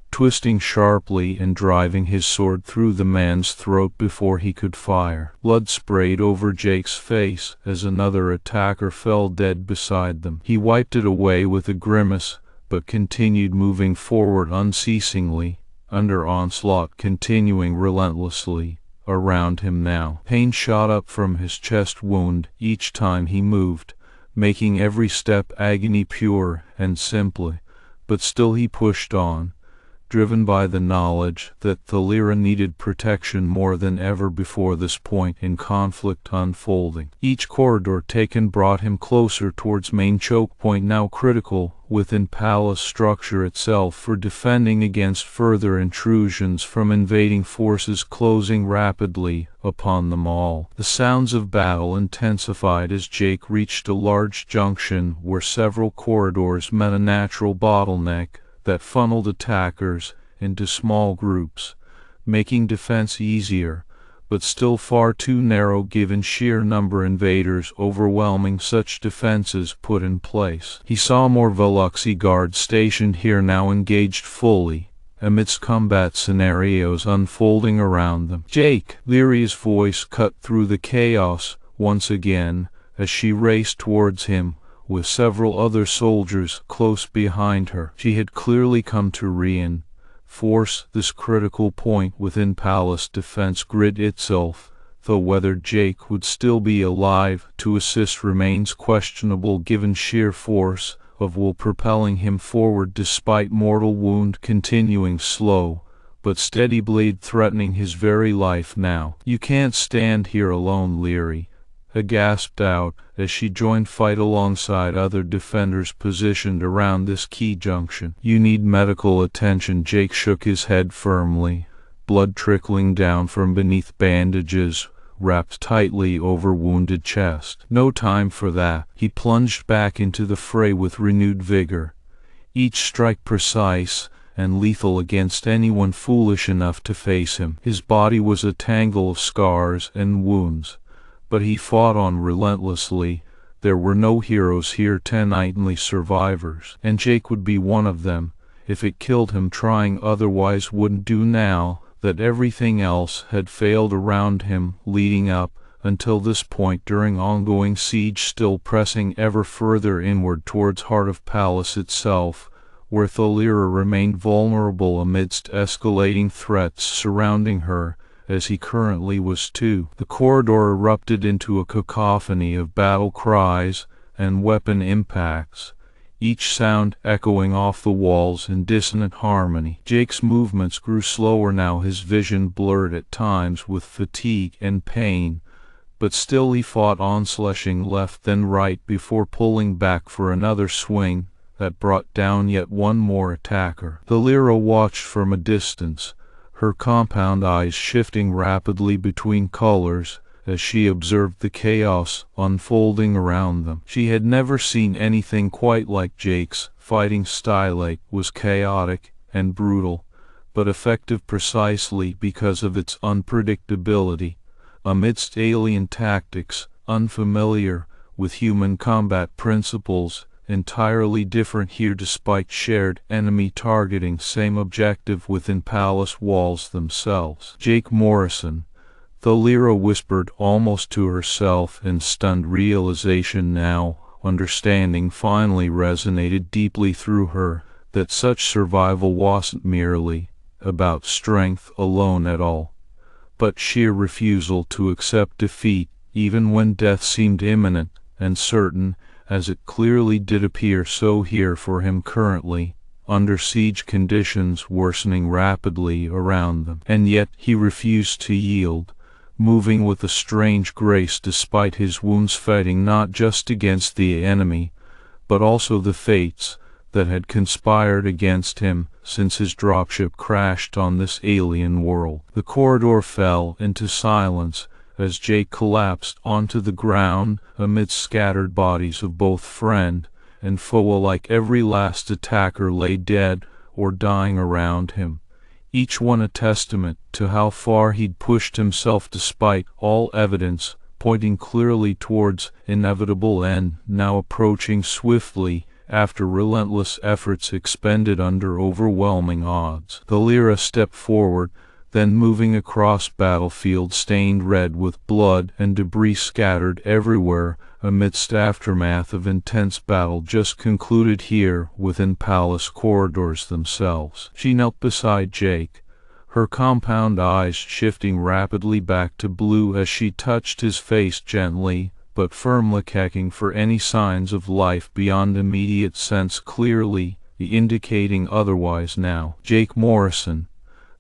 twisting sharply and driving his sword through the man's throat before he could fire. Blood sprayed over Jake's face as another attacker fell dead beside them. He wiped it away with a grimace, but continued moving forward unceasingly, under onslaught continuing relentlessly around him now. Pain shot up from his chest wound each time he moved, making every step agony pure and simple, but still he pushed on, driven by the knowledge that Thal'ira needed protection more than ever before this point in conflict unfolding. Each corridor taken brought him closer towards main choke point, now critical within palace structure itself for defending against further intrusions from invading forces closing rapidly upon them all. The sounds of battle intensified as Jake reached a large junction where several corridors met a natural bottleneck that funneled attackers into small groups, making defense easier, but still far too narrow given sheer number invaders overwhelming such defenses put in place. He saw more Veluxi guards stationed here, now engaged fully amidst combat scenarios unfolding around them. "Jake!" Leary's voice cut through the chaos once again as she raced towards him, with several other soldiers close behind her. She had clearly come to reinforce this critical point within palace defense grid itself, though whether Jake would still be alive to assist remains questionable given sheer force of will propelling him forward despite mortal wound continuing slow but steady blade threatening his very life now. "You can't stand here alone, Leary," he gasped out as she joined fight alongside other defenders positioned around this key junction. "You need medical attention." Jake shook his head firmly, blood trickling down from beneath bandages wrapped tightly over wounded chest. "No time for that." He plunged back into the fray with renewed vigor, each strike precise and lethal against anyone foolish enough to face him. His body was a tangle of scars and wounds, but he fought on relentlessly. There were no heroes here, 10 nightly survivors, and Jake would be one of them. If it killed him, trying otherwise wouldn't do now that everything else had failed around him leading up until this point during ongoing siege, still pressing ever further inward towards heart of palace itself, where Thal'ira remained vulnerable amidst escalating threats surrounding her, as he currently was too. The corridor erupted into a cacophony of battle cries and weapon impacts, each sound echoing off the walls in dissonant harmony. Jake's movements grew slower now, his vision blurred at times with fatigue and pain, but still he fought on, slashing left then right before pulling back for another swing that brought down yet one more attacker. Thal'ira watched from a distance, her compound eyes shifting rapidly between colors as she observed the chaos unfolding around them. She had never seen anything quite like Jake's fighting style. It was chaotic and brutal, but effective precisely because of its unpredictability. Amidst alien tactics, unfamiliar with human combat principles, entirely different here despite shared enemy targeting, same objective within palace walls themselves. "Jake Morrison," Thal'ira whispered almost to herself in stunned realization now. Understanding finally resonated deeply through her that such survival wasn't merely about strength alone at all, but sheer refusal to accept defeat even when death seemed imminent and certain, as it clearly did appear so here for him currently, under siege conditions worsening rapidly around them. And yet he refused to yield, moving with a strange grace despite his wounds, fighting not just against the enemy, but also the fates that had conspired against him since his dropship crashed on this alien world. The corridor fell into silence as Jake collapsed onto the ground amidst scattered bodies of both friend and foe alike. Every last attacker lay dead or dying around him, each one a testament to how far he'd pushed himself despite all evidence pointing clearly towards inevitable end now approaching swiftly after relentless efforts expended under overwhelming odds. Thal'ira stepped forward, then moving across battlefield stained red with blood and debris scattered everywhere amidst aftermath of intense battle just concluded here within palace corridors themselves. She knelt beside Jake, her compound eyes shifting rapidly back to blue as she touched his face gently but firmly, checking for any signs of life beyond immediate sense, clearly indicating otherwise now. "Jake Morrison,"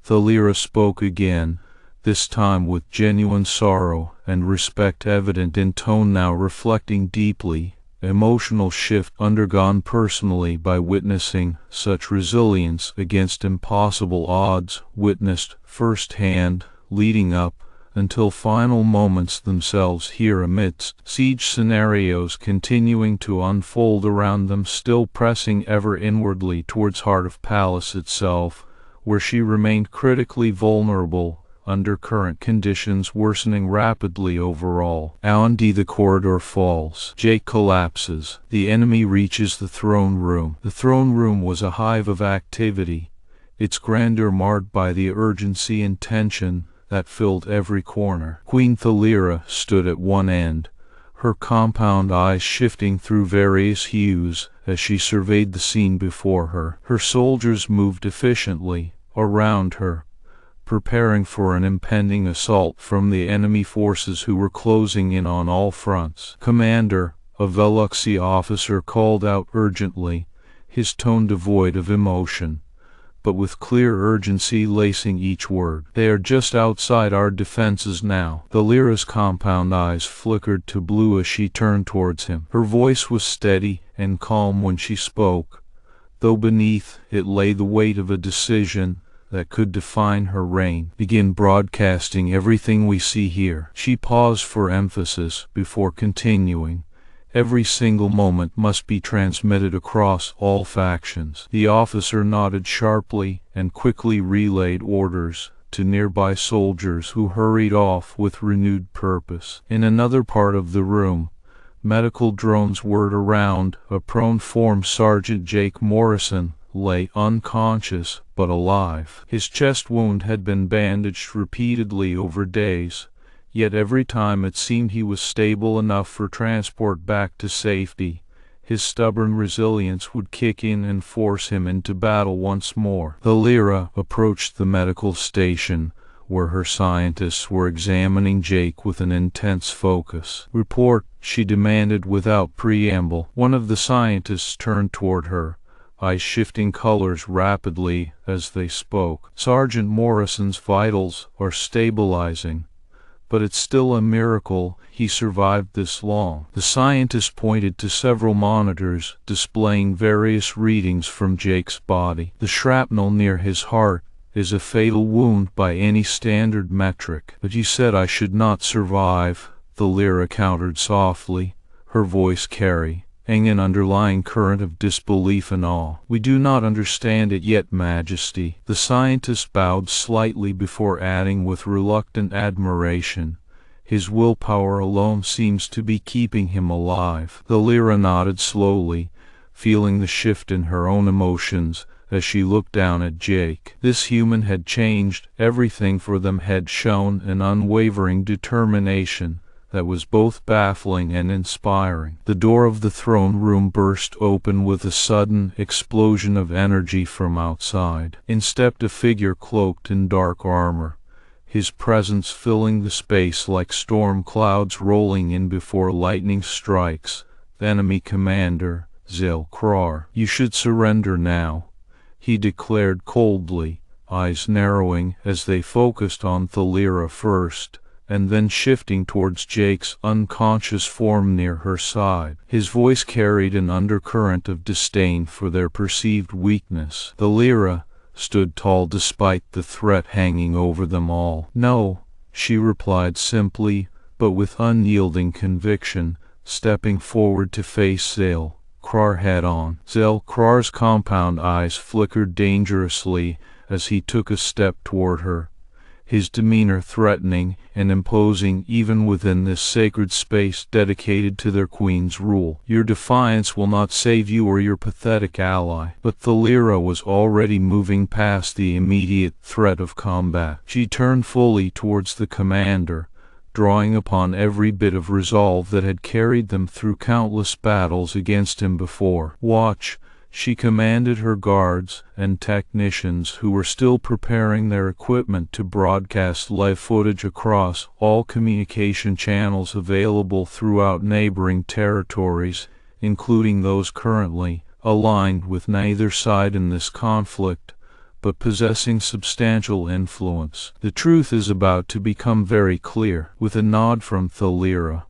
Thal'ira spoke again, this time with genuine sorrow and respect evident in tone, now reflecting deeply emotional shift undergone personally by witnessing such resilience against impossible odds, witnessed firsthand leading up until final moments themselves here amidst siege scenarios continuing to unfold around them, still pressing ever inwardly towards heart of palace itself, where she remained critically vulnerable under current conditions worsening rapidly overall. Aondi, the corridor falls. Jake collapses. The enemy reaches the throne room. The throne room was a hive of activity, its grandeur marred by the urgency and tension that filled every corner. Queen Thal'ira stood at one end, her compound eyes shifting through various hues as she surveyed the scene before her. Her soldiers moved efficiently around her, preparing for an impending assault from the enemy forces who were closing in on all fronts. "Commander," a Veluxy officer called out urgently, his tone devoid of emotion, but with clear urgency lacing each word. "They are just outside our defenses now." Thal'ira's compound eyes flickered to blue as she turned towards him. Her voice was steady and calm when she spoke, though beneath it lay the weight of a decision that could define her reign. "Begin broadcasting everything we see here." She paused for emphasis before continuing. "Every single moment must be transmitted across all factions." The officer nodded sharply and quickly relayed orders to nearby soldiers who hurried off with renewed purpose. In another part of the room, medical drones whirred around. A prone form, Sergeant Jake Morrison, lay unconscious but alive. His chest wound had been bandaged repeatedly over days, yet every time it seemed he was stable enough for transport back to safety, his stubborn resilience would kick in and force him into battle once more. Thal'ira approached the medical station, where her scientists were examining Jake with an intense focus. "Report," she demanded without preamble. One of the scientists turned toward her, eyes shifting colors rapidly as they spoke. "Sergeant Morrison's vitals are stabilizing, but it's still a miracle he survived this long." The scientist pointed to several monitors displaying various readings from Jake's body. "The shrapnel near his heart is a fatal wound by any standard metric." "But you said I should not survive," Thal'ira countered softly, her voice carrying an underlying current of disbelief and awe. "We do not understand it yet, Majesty." The scientist bowed slightly before adding with reluctant admiration, "His willpower alone seems to be keeping him alive." Thal'ira nodded slowly, feeling the shift in her own emotions as she looked down at Jake. This human had changed everything for them, had shown an unwavering determination that was both baffling and inspiring. The door of the throne room burst open with a sudden explosion of energy from outside. In stepped a figure cloaked in dark armor, his presence filling the space like storm clouds rolling in before lightning strikes. The enemy commander, Zil Krar. "You should surrender now," he declared coldly, eyes narrowing as they focused on Thal'ira first, and then shifting towards Jake's unconscious form near her side. His voice carried an undercurrent of disdain for their perceived weakness. Thal'ira stood tall despite the threat hanging over them all. "No," she replied simply, but with unyielding conviction, stepping forward to face Zil Krar head on. Zil Krar's compound eyes flickered dangerously as he took a step toward her, his demeanor threatening and imposing even within this sacred space dedicated to their queen's rule. "Your defiance will not save you or your pathetic ally." But Thal'ira was already moving past the immediate threat of combat. She turned fully towards the commander, drawing upon every bit of resolve that had carried them through countless battles against him before. "Watch," she commanded her guards and technicians who were still preparing their equipment to broadcast live footage across all communication channels available throughout neighboring territories, including those currently aligned with neither side in this conflict, but possessing substantial influence. "The truth is about to become very clear." With a nod from Thal'ira,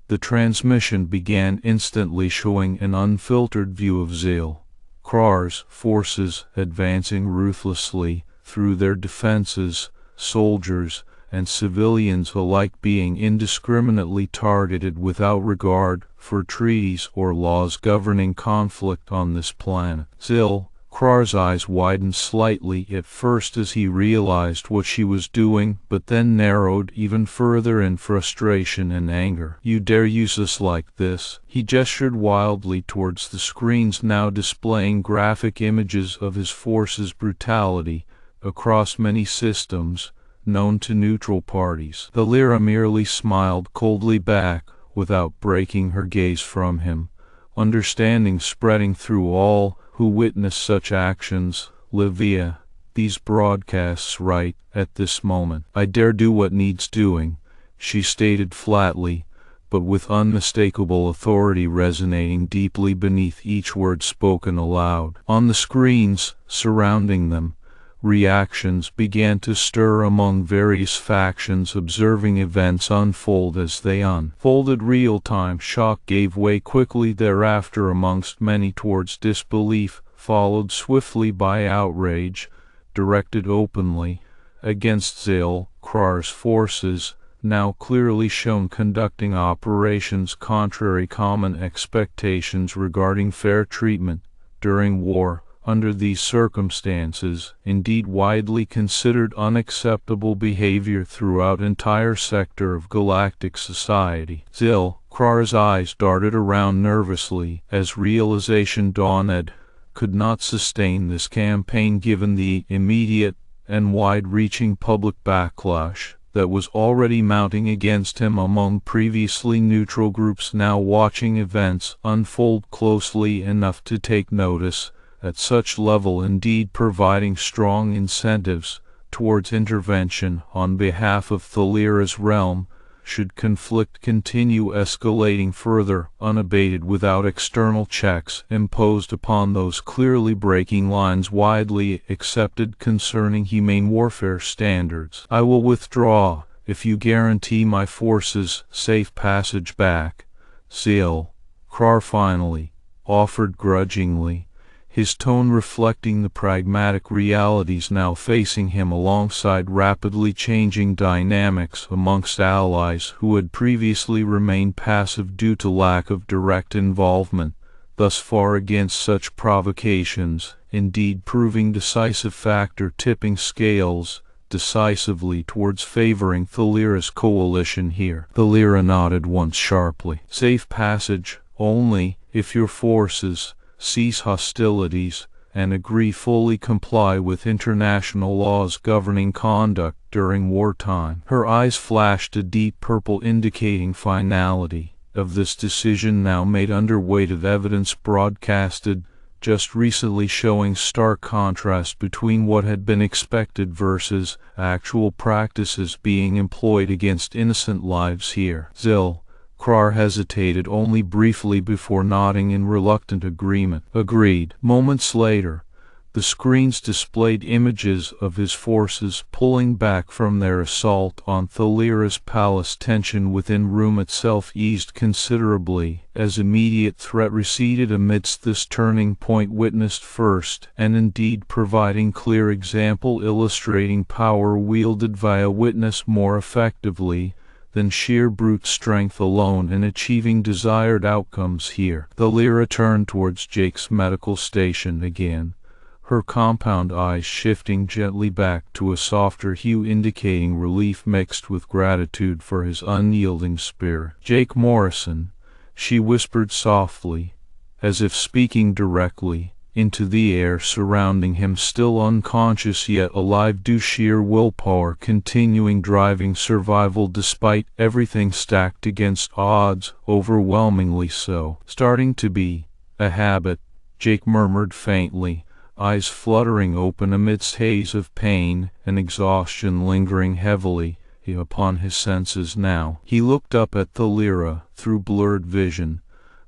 the transmission began, instantly showing an unfiltered view of Zil Krar's forces advancing ruthlessly through their defenses, soldiers and civilians alike being indiscriminately targeted without regard for treaties or laws governing conflict on this planet. Zil Krar's eyes widened slightly at first as he realized what she was doing, but then narrowed even further in frustration and anger. "You dare use us like this?" He gestured wildly towards the screens now displaying graphic images of his force's brutality across many systems known to neutral parties. Thal'ira merely smiled coldly back without breaking her gaze from him, understanding spreading through all who witness such actions live via these broadcasts right at this moment. "I dare do what needs doing," she stated flatly, but with unmistakable authority resonating deeply beneath each word spoken aloud. On the screens surrounding them, reactions began to stir among various factions observing events unfold as they unfolded. Real-time shock gave way quickly thereafter amongst many towards disbelief, followed swiftly by outrage, directed openly against Zil-Krar's forces, now clearly shown conducting operations contrary common expectations regarding fair treatment during war. Under these circumstances, indeed widely considered unacceptable behavior throughout entire sector of galactic society. Zil-Krar's eyes darted around nervously as realization dawned could not sustain this campaign given the immediate and wide-reaching public backlash that was already mounting against him among previously neutral groups now watching events unfold closely enough to take notice. At such level, indeed providing strong incentives towards intervention on behalf of Thal'ira's realm should conflict continue escalating further unabated without external checks imposed upon those clearly breaking lines widely accepted concerning humane warfare standards. I will withdraw if you guarantee my forces safe passage back, Zil-Krar finally offered grudgingly, his tone reflecting the pragmatic realities now facing him alongside rapidly changing dynamics amongst allies who had previously remained passive due to lack of direct involvement, thus far against such provocations, indeed proving decisive factor tipping scales decisively towards favoring Thal'ira's coalition here. Thal'ira nodded once sharply. Safe passage only if your forces cease hostilities and agree fully comply with international laws governing conduct during wartime. Her eyes flashed a deep purple indicating finality of this decision now made under weight of evidence broadcasted just recently showing stark contrast between what had been expected versus actual practices being employed against innocent lives here. Zil-Krar hesitated only briefly before nodding in reluctant agreement. Agreed. Moments later, the screens displayed images of his forces pulling back from their assault on Thal'ira's palace. Tension within room itself eased considerably as immediate threat receded amidst this turning point witnessed first, and indeed providing clear example illustrating power wielded via witness more effectively than sheer brute strength alone in achieving desired outcomes here. Thal'ira turned towards Jake's medical station again, her compound eyes shifting gently back to a softer hue indicating relief mixed with gratitude for his unyielding spirit. Jake Morrison, she whispered softly, as if speaking directly into the air surrounding him, still unconscious yet alive due sheer willpower continuing driving survival despite everything stacked against odds, overwhelmingly so. Starting to be a habit, Jake murmured faintly, eyes fluttering open amidst haze of pain and exhaustion lingering heavily upon his senses now. He looked up at Thal'ira through blurred vision,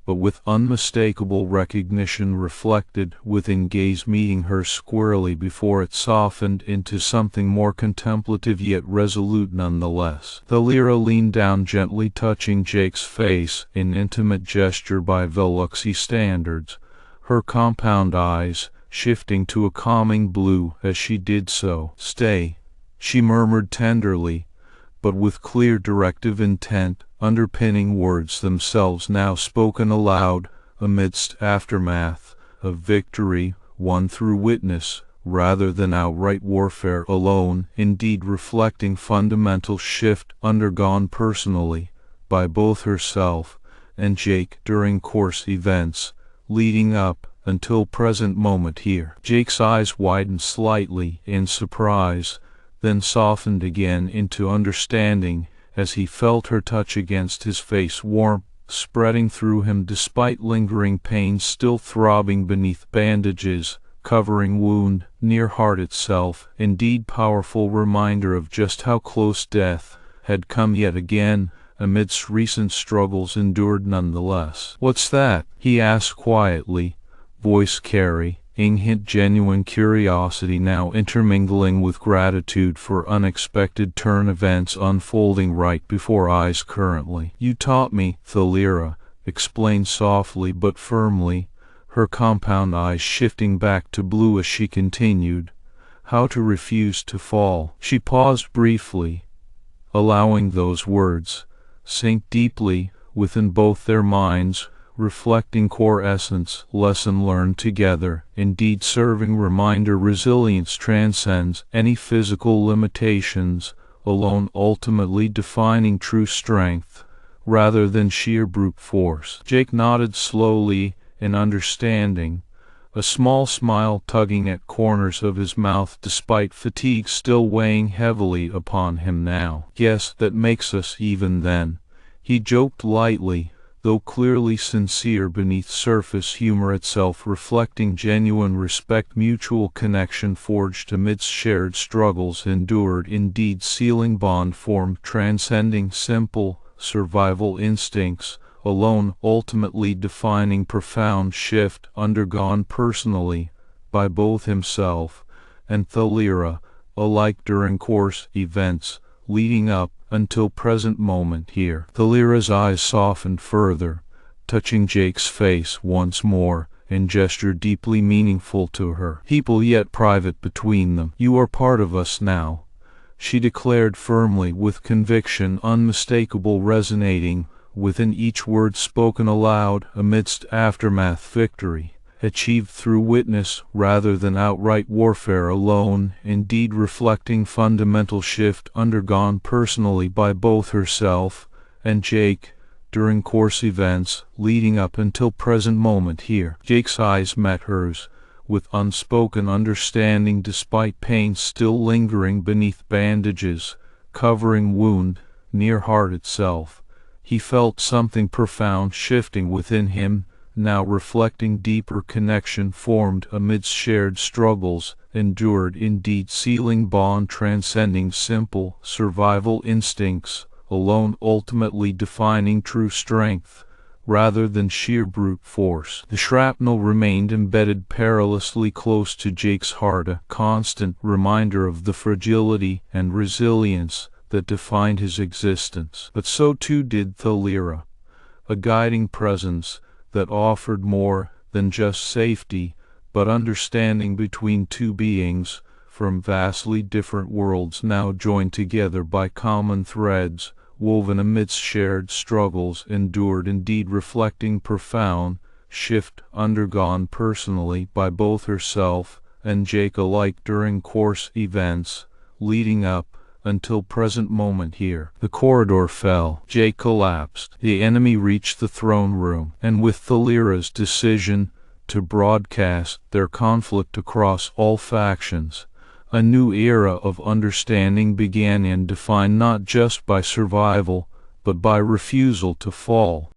but with unmistakable recognition reflected within gaze meeting her squarely before it softened into something more contemplative yet resolute nonetheless. Thal'ira leaned down gently touching Jake's face in intimate gesture by Veluxi standards, her compound eyes shifting to a calming blue as she did so. Stay, she murmured tenderly, but with clear directive intent underpinning words themselves now spoken aloud amidst aftermath of victory won through witness rather than outright warfare alone, indeed reflecting fundamental shift undergone personally by both herself and Jake during course events leading up until present moment here. Jake's eyes widened slightly in surprise, then softened again into understanding as he felt her touch against his face, warmth spreading through him despite lingering pain still throbbing beneath bandages covering wound near heart itself, indeed powerful reminder of just how close death had come yet again amidst recent struggles endured nonetheless. "What's that?" he asked quietly, voice carrying genuine curiosity now intermingling with gratitude for unexpected turn events unfolding right before eyes currently. "You taught me," Thal'ira explained softly but firmly, her compound eyes shifting back to blue as she continued, "how to refuse to fall." She paused briefly, allowing those words sink deeply within both their minds, reflecting core essence, lesson learned together, indeed serving reminder resilience transcends any physical limitations, alone ultimately defining true strength, rather than sheer brute force. Jake nodded slowly in understanding, a small smile tugging at corners of his mouth despite fatigue still weighing heavily upon him now. "Yes, that makes us even then," he joked lightly, though clearly sincere beneath surface humor itself reflecting genuine respect, mutual connection forged amidst shared struggles endured, indeed sealing bond formed transcending simple survival instincts, alone ultimately defining profound shift undergone personally by both himself and Thal'ira, alike during course events leading up until present moment here. Thal'ira's eyes softened further, touching Jake's face once more in gesture deeply meaningful to her. "People yet private between them. You are part of us now," she declared firmly with conviction unmistakable resonating within each word spoken aloud amidst aftermath victory, achieved through witness rather than outright warfare alone, indeed reflecting fundamental shift undergone personally by both herself and Jake during course events leading up until present moment here. Jake's eyes met hers with unspoken understanding despite pain still lingering beneath bandages covering wound near heart itself. He felt something profound shifting within him, now reflecting deeper connection formed amidst shared struggles endured, indeed sealing bond transcending simple survival instincts, alone ultimately defining true strength rather than sheer brute force. The shrapnel remained embedded perilously close to Jake's heart, a constant reminder of the fragility and resilience that defined his existence. But so too did Thal'ira, a guiding presence that offered more than just safety, but understanding between two beings from vastly different worlds now joined together by common threads, woven amidst shared struggles endured, indeed reflecting profound shift undergone personally by both herself and Jake alike during course events leading up until present moment here. The corridor fell. Jake collapsed. The enemy reached the throne room, and with Thal'ira's decision to broadcast their conflict across all factions, a new era of understanding began and defined not just by survival, but by refusal to fall.